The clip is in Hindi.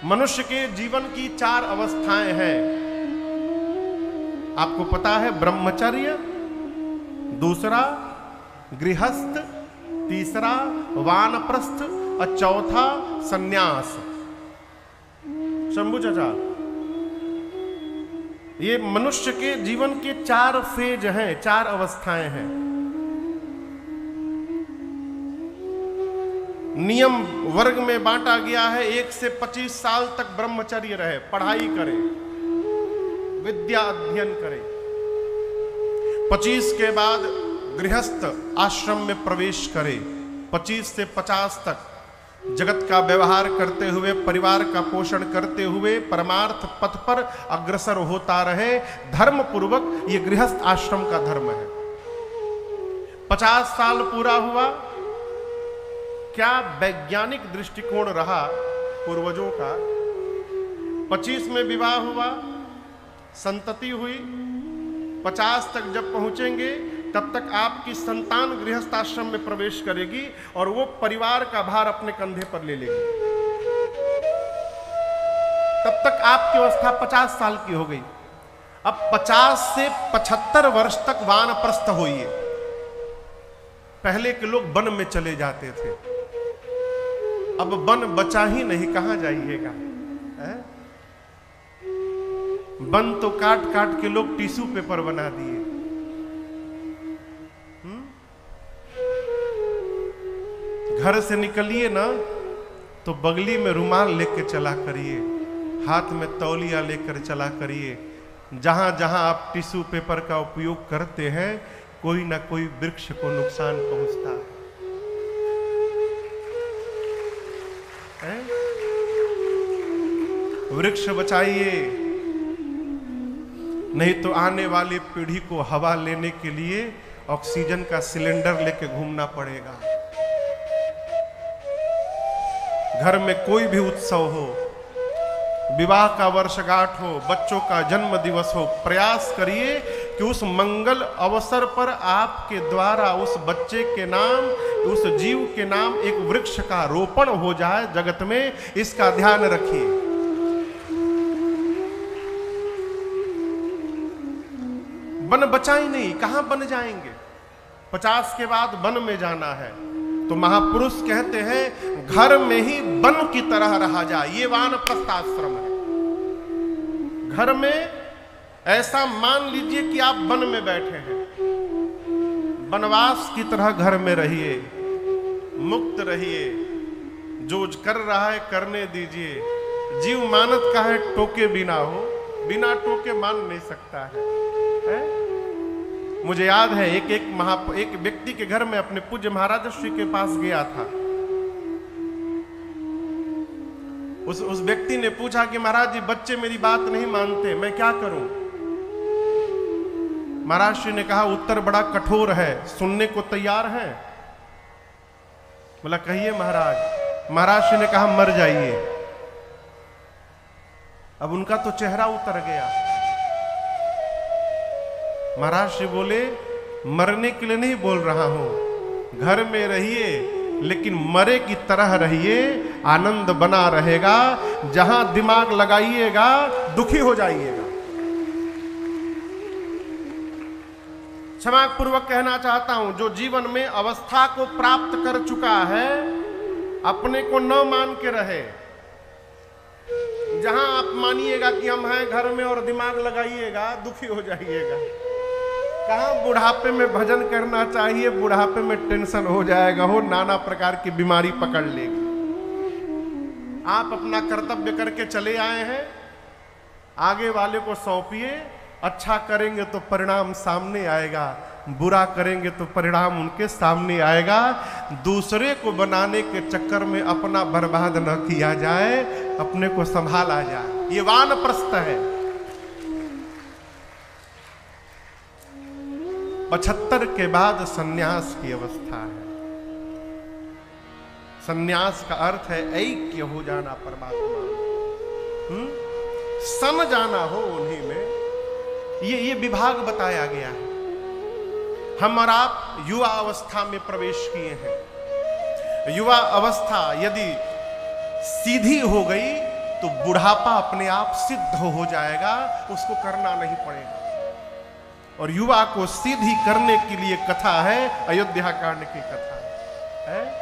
मनुष्य के जीवन की 4 अवस्थाएं हैं। आपको पता है, ब्रह्मचर्य, दूसरा गृहस्थ, तीसरा वानप्रस्थ और चौथा सन्यास। शंभू चाचा, ये मनुष्य के जीवन के 4 फेज हैं, 4 अवस्थाएं हैं। नियम वर्ग में बांटा गया है, 1 से 25 साल तक ब्रह्मचर्य रहे, पढ़ाई करे, विद्या अध्ययन करे। 25 के बाद गृहस्थ आश्रम में प्रवेश करे। 25 से 50 तक जगत का व्यवहार करते हुए, परिवार का पोषण करते हुए परमार्थ पथ पर अग्रसर होता रहे, धर्म पूर्वक। ये गृहस्थ आश्रम का धर्म है। 50 साल पूरा हुआ, क्या वैज्ञानिक दृष्टिकोण रहा पूर्वजों का। 25 में विवाह हुआ, संतति हुई। 50 तक जब पहुंचेंगे तब तक आपकी संतान गृहस्थ आश्रम में प्रवेश करेगी और वो परिवार का भार अपने कंधे पर ले लेगी। तब तक आपकी अवस्था 50 साल की हो गई। अब 50 से 75 वर्ष तक वानप्रस्थ होइए। पहले के लोग वन में चले जाते थे, अब वन बचा ही नहीं, कहां जाइएगा। वन तो काट काट के लोग टिश्यू पेपर बना दिए। घर से निकलिए ना तो बगली में रुमाल लेकर चला करिए, हाथ में तौलिया लेकर चला करिए। जहां जहां आप टिश्यू पेपर का उपयोग करते हैं, कोई ना कोई वृक्ष को नुकसान पहुंचता है। वृक्ष बचाइए, नहीं तो आने वाली पीढ़ी को हवा लेने के लिए ऑक्सीजन का सिलेंडर लेके घूमना पड़ेगा। घर में कोई भी उत्सव हो, विवाह का वर्षगांठ हो, बच्चों का जन्म दिवस हो, प्रयास करिए कि उस मंगल अवसर पर आपके द्वारा उस बच्चे के नाम, उस जीव के नाम एक वृक्ष का रोपण हो जाए जगत में। इसका ध्यान रखिए। वन बचा ही नहीं, कहां बन जाएंगे। 50 के बाद वन में जाना है तो महापुरुष कहते हैं घर में ही वन की तरह रहा जाए। ये वानप्रस्थ आश्रम है। घर में ऐसा मान लीजिए कि आप वन में बैठे हैं, वनवास की तरह घर में रहिए, मुक्त रहिए। जो कर रहा है करने दीजिए। जीव मानत का है टोके बिना हो, बिना टोके मान नहीं सकता है? मुझे याद है एक व्यक्ति के घर में अपने पूज्य महाराज श्री के पास गया था। उस व्यक्ति ने पूछा कि महाराज जी, बच्चे मेरी बात नहीं मानते, मैं क्या करूं? महाराज श्री ने कहा, उत्तर बड़ा कठोर है, सुनने को तैयार है? बोला कहिए महाराज। महाराज श्री ने कहा, मर जाइए। अब उनका तो चेहरा उतर गया। महाराज श्री बोले, मरने के लिए नहीं बोल रहा हूं, घर में रहिए लेकिन मरे की तरह रहिए, आनंद बना रहेगा। जहां दिमाग लगाइएगा दुखी हो जाइएगा। क्षमा पूर्वक कहना चाहता हूं, जो जीवन में अवस्था को प्राप्त कर चुका है, अपने को न मान के रहे। जहां आप मानिएगा कि हम हैं घर में और दिमाग लगाइएगा, दुखी हो जाइएगा। कहां बुढ़ापे में भजन करना चाहिए, बुढ़ापे में टेंशन हो जाएगा, हो नाना प्रकार की बीमारी पकड़ लेगी। आप अपना कर्तव्य करके चले आए हैं, आगे वाले को सौंपिए। अच्छा करेंगे तो परिणाम सामने आएगा, बुरा करेंगे तो परिणाम उनके सामने आएगा। दूसरे को बनाने के चक्कर में अपना बर्बाद न किया जाए, अपने को संभाला जाए। ये वानप्रस्थ है। 75 के बाद सन्यास की अवस्था है। सन्यास का अर्थ है ऐक्य हो जाना परमात्मा, सम जाना हो उन्हीं में। ये विभाग बताया गया है। हम और आप युवा अवस्था में प्रवेश किए हैं। युवा अवस्था यदि सीधी हो गई तो बुढ़ापा अपने आप सिद्ध हो जाएगा, उसको करना नहीं पड़ेगा। और युवा को सिद्ध ही करने के लिए कथा है, अयोध्या कांड की कथा है।